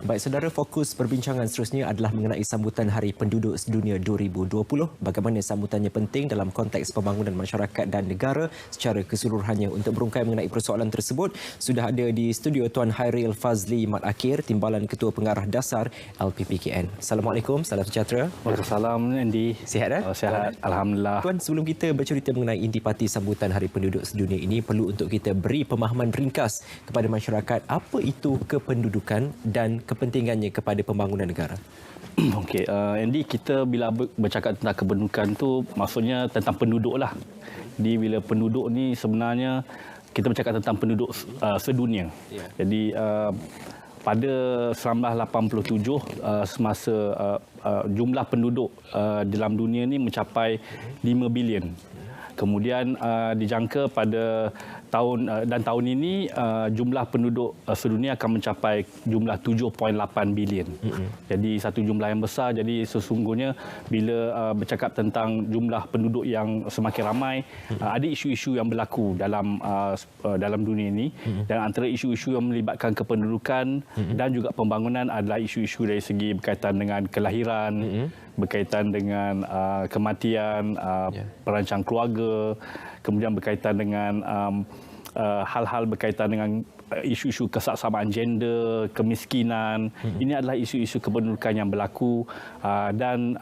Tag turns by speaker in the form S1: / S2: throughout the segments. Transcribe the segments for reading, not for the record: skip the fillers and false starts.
S1: Baik, saudara, fokus perbincangan seterusnya adalah mengenai sambutan Hari Penduduk Sedunia 2020. Bagaimana sambutannya penting dalam konteks pembangunan masyarakat dan negara secara keseluruhannya. Untuk berungkai mengenai persoalan tersebut, sudah ada di studio Tuan Hairil Fazli Mat Akhir, Timbalan Ketua Pengarah Dasar LPPKN. Assalamualaikum, salam sejahtera.
S2: Waalaikumsalam, Andy.
S1: Sihat,
S2: Sihat, Alhamdulillah.
S1: Tuan, sebelum kita bercerita mengenai intipati sambutan Hari Penduduk Sedunia ini, perlu untuk kita beri pemahaman ringkas kepada masyarakat apa itu kependudukan dan kepentingannya kepada pembangunan negara.
S2: Okey, Andy, kita bila bercakap tentang kependudukan tu maksudnya tentang penduduk lah. Jadi bila penduduk ni sebenarnya kita bercakap tentang penduduk sedunia. Yeah. Jadi pada 1987 semasa jumlah penduduk dalam dunia ni mencapai 5 bilion. Kemudian dijangka pada tahun ini jumlah penduduk sedunia akan mencapai jumlah 7.8 bilion. Jadi satu jumlah yang besar. Jadi sesungguhnya bila bercakap tentang jumlah penduduk yang semakin ramai, ada isu-isu yang berlaku dalam dunia ini, dan antara isu-isu yang melibatkan kependudukan dan juga pembangunan adalah isu-isu dari segi berkaitan dengan kelahiran, berkaitan dengan kematian, perancang keluarga, kemudian berkaitan dengan hal-hal berkaitan dengan isu-isu kesaksamaan gender, kemiskinan. Ini adalah isu-isu kependudukan yang berlaku, dan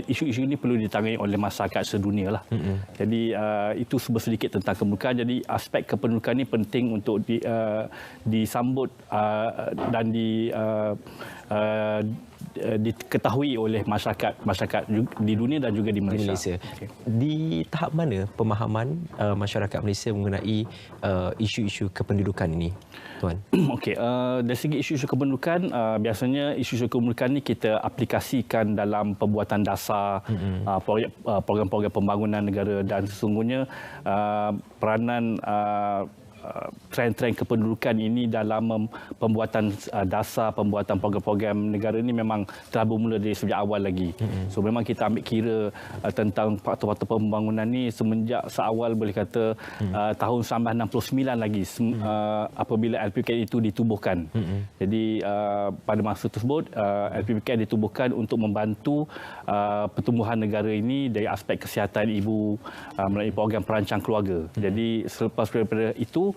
S2: isu-isu ini perlu ditangani oleh masyarakat sedunia lah. Jadi itu sedikit tentang kependudukan. Jadi aspek kependudukan ini penting untuk disambut dan diketahui oleh masyarakat di dunia dan juga di Malaysia.
S1: Okay. Di tahap mana pemahaman masyarakat Malaysia mengenai isu-isu kependudukan ini, Tuan?
S2: Okey, dari segi isu-isu kependudukan, biasanya isu-isu kependudukan ini kita aplikasikan dalam pembuatan dasar, program-program pembangunan negara, dan sesungguhnya peranan trend-trend kependudukan ini dalam pembuatan dasar, pembuatan program-program negara ini memang telah bermula dari sejak awal lagi. So memang kita ambil kira tentang faktor-faktor pembangunan ini semenjak seawal, boleh kata tahun 1969 lagi, apabila LPPKN itu ditubuhkan. Jadi pada masa tersebut LPPKN ditubuhkan untuk membantu pertumbuhan negara ini dari aspek kesihatan ibu melalui program perancang keluarga. Jadi selepas daripada itu,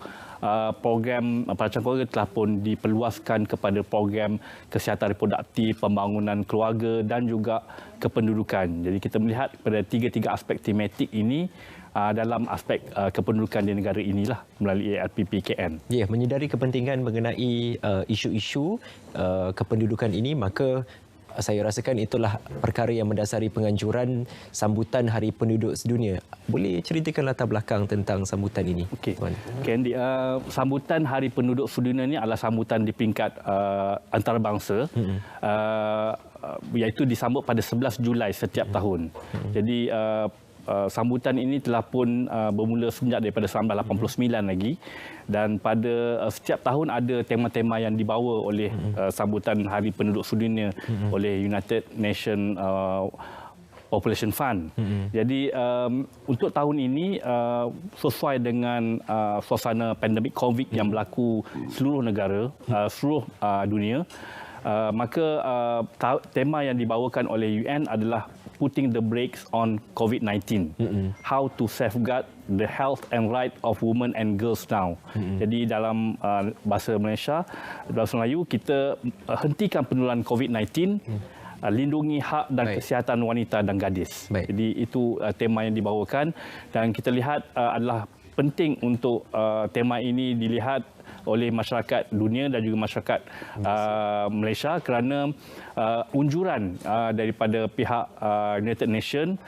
S2: program perancang keluarga telah pun diperluaskan kepada program kesihatan reproduktif, pembangunan keluarga dan juga kependudukan. Jadi kita melihat pada tiga aspek tematik ini dalam aspek kependudukan di negara inilah melalui LPPKN.
S1: Ya, menyedari kepentingan mengenai isu-isu kependudukan ini, maka saya rasakan itulah perkara yang mendasari penganjuran sambutan Hari Penduduk Sedunia. Boleh ceritakan latar belakang tentang sambutan ini?
S2: Okey, Andy, sambutan Hari Penduduk Sedunia ini adalah sambutan di peringkat antarabangsa, iaitu disambut pada 11 Julai setiap tahun. Jadi sambutan ini telah pun bermula sejak daripada 1989 lagi, dan pada setiap tahun ada tema-tema yang dibawa oleh sambutan Hari Penduduk Sedunia oleh United Nations Population Fund. Jadi untuk tahun ini sesuai dengan suasana pandemik COVID yang berlaku seluruh negara, seluruh dunia, maka tema yang dibawakan oleh UN adalah Putting the Brakes on COVID-19. How to safeguard the health and right of women and girls now. Jadi dalam bahasa Malaysia, bahasa Melayu, kita hentikan penularan COVID-19, lindungi hak dan kesihatan wanita dan gadis. Jadi itu tema yang dibawakan, dan kita lihat adalah penting untuk tema ini dilihat oleh masyarakat dunia dan juga masyarakat Malaysia, kerana unjuran daripada pihak United Nations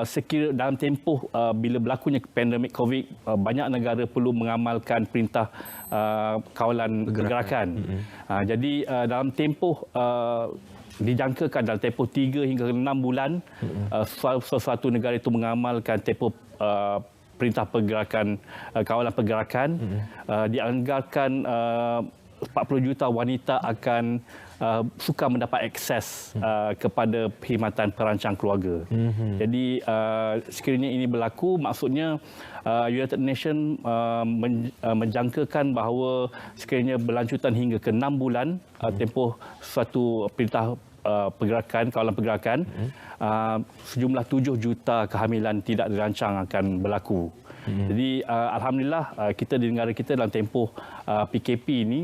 S2: sekiranya dalam tempoh bila berlakunya pandemik COVID, banyak negara perlu mengamalkan perintah kawalan pergerakan. Jadi dalam tempoh dijangkakan dalam tempoh 3 hingga 6 bulan, sesuatu negara itu mengamalkan tempoh perintah pergerakan, kawalan pergerakan, dianggarkan 40 juta wanita akan suka mendapat akses kepada perkhidmatan perancang keluarga. Jadi sekiranya ini berlaku, maksudnya United Nations menjangkakan bahawa sekiranya berlanjutan hingga ke 6 bulan tempoh suatu perintah kawalan pergerakan, sejumlah 7 juta kehamilan tidak dirancang akan berlaku. Jadi alhamdulillah kita di negara kita dalam tempoh PKP ini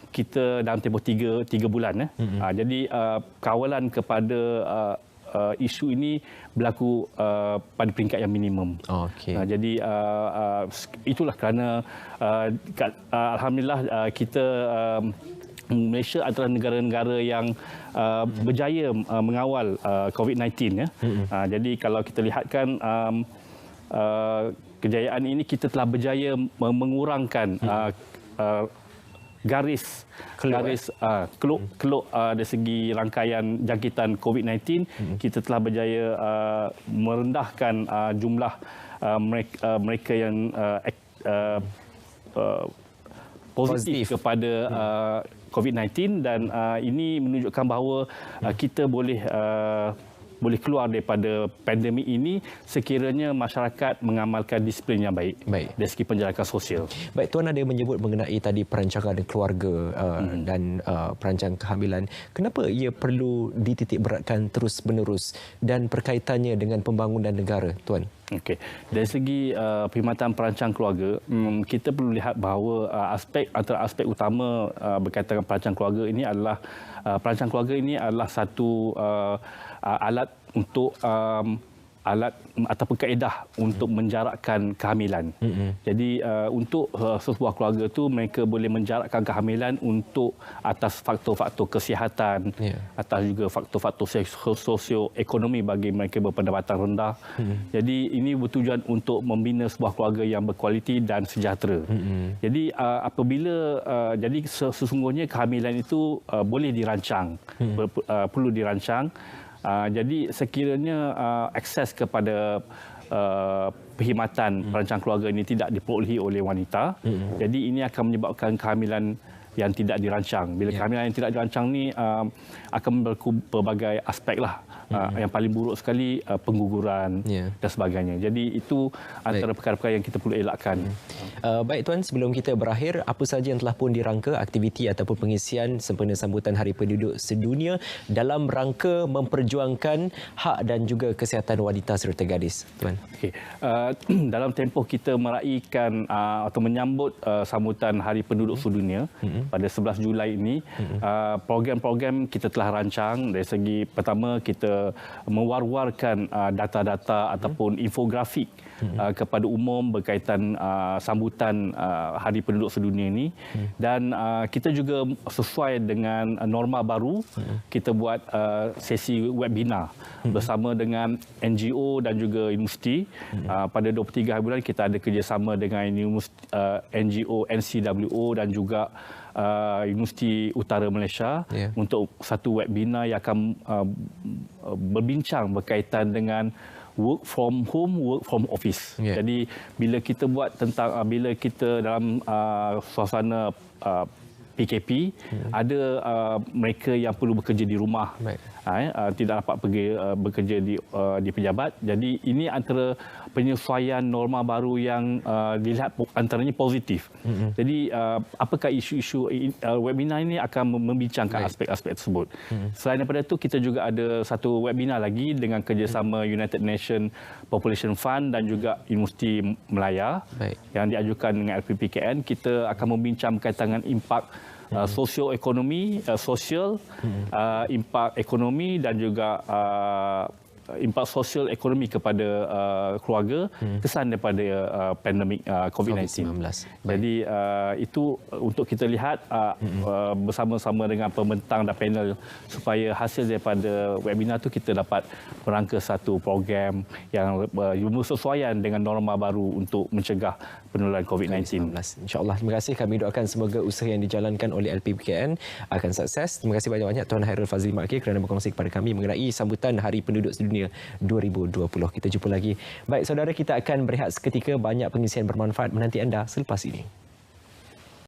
S2: kita dalam tempoh 3 bulan. Jadi kawalan kepada isu ini berlaku pada peringkat yang minimum. Jadi itulah kerana alhamdulillah kita Malaysia adalah negara-negara yang berjaya mengawal COVID-19. Jadi kalau kita lihatkan kejayaan ini, kita telah berjaya mengurangkan garis keluk dari segi rangkaian jangkitan COVID-19. Kita telah berjaya merendahkan jumlah mereka yang positif kepada COVID-19, dan ini menunjukkan bahawa kita boleh keluar daripada pandemik ini sekiranya masyarakat mengamalkan disiplin yang baik dari segi penjarakan sosial.
S1: Baik, Tuan ada menyebut mengenai tadi perancangan keluarga dan perancang kehamilan. Kenapa ia perlu dititik beratkan terus-menerus dan berkaitannya dengan pembangunan negara, Tuan?
S2: Okey. Dari segi perkhidmatan perancang keluarga, kita perlu lihat bahawa antara aspek utama berkaitan dengan perancang keluarga ini adalah perancang keluarga ini adalah satu alat untuk alat ataupun kaedah untuk menjarakkan kehamilan. Jadi untuk sebuah keluarga itu mereka boleh menjarakkan kehamilan untuk atas faktor-faktor kesihatan, atas juga faktor-faktor sosioekonomi bagi mereka berpendapatan rendah. Jadi ini bertujuan untuk membina sebuah keluarga yang berkualiti dan sejahtera. Jadi apabila jadi sesungguhnya kehamilan itu boleh dirancang, perlu dirancang. Jadi sekiranya akses kepada perkhidmatan perancang keluarga ini tidak diperolehi oleh wanita, jadi ini akan menyebabkan kehamilan yang tidak dirancang. Bila kehamilan yang tidak dirancang ni akan berlaku berbagai aspek lah. Yang paling buruk sekali pengguguran dan sebagainya. Jadi itu antara perkara-perkara yang kita perlu elakkan.
S1: Baik Tuan, sebelum kita berakhir, apa sahaja yang telah pun dirangka aktiviti ataupun pengisian sempena sambutan Hari Penduduk Sedunia dalam rangka memperjuangkan hak dan juga kesihatan wanita serta gadis, Tuan?
S2: Okay. Dalam tempoh kita meraihkan atau menyambut sambutan Hari Penduduk Sedunia pada 11 Julai ini, program-program kita telah rancang. Dari segi pertama, kita mewar-warkan data-data ataupun infografik kepada umum berkaitan sambutan Hari Penduduk Sedunia ini, dan kita juga sesuai dengan norma baru, kita buat sesi webinar bersama dengan NGO dan juga universiti. Pada 23 hari bulan kita ada kerjasama dengan NGO NCWO dan juga Universiti Utara Malaysia untuk satu webinar yang akan berbincang berkaitan dengan work from home, work from office. Jadi bila kita buat tentang bila kita dalam suasana PKP, ada mereka yang perlu bekerja di rumah, tidak dapat pergi bekerja di pejabat. Jadi ini antara penyesuaian norma baru yang dilihat antaranya positif. Jadi apakah isu-isu webinar ini akan membincangkan aspek-aspek tersebut. Selain daripada itu, kita juga ada satu webinar lagi dengan kerjasama United Nations Population Fund dan juga Universiti Melaya yang diajukan dengan LPPKN. Kita akan membincang berkaitan dengan impak sosioekonomi, impak ekonomi dan juga impak sosial ekonomi kepada keluarga kesan daripada pandemik COVID-19. Jadi itu untuk kita lihat bersama-sama dengan pembentang dan panel supaya hasil daripada webinar itu kita dapat merangka satu program yang bersesuaian dengan norma baru untuk mencegah penularan COVID-19.
S1: InsyaAllah. Terima kasih. Kami doakan semoga usaha yang dijalankan oleh LPPKN akan sukses. Terima kasih banyak-banyak Tuan Hairul Fazli Makki kerana berkongsi kepada kami mengenai sambutan Hari Penduduk Sedunia 2020. Kita jumpa lagi. Baik saudara, kita akan berehat seketika. Banyak pengisian bermanfaat menanti anda selepas ini.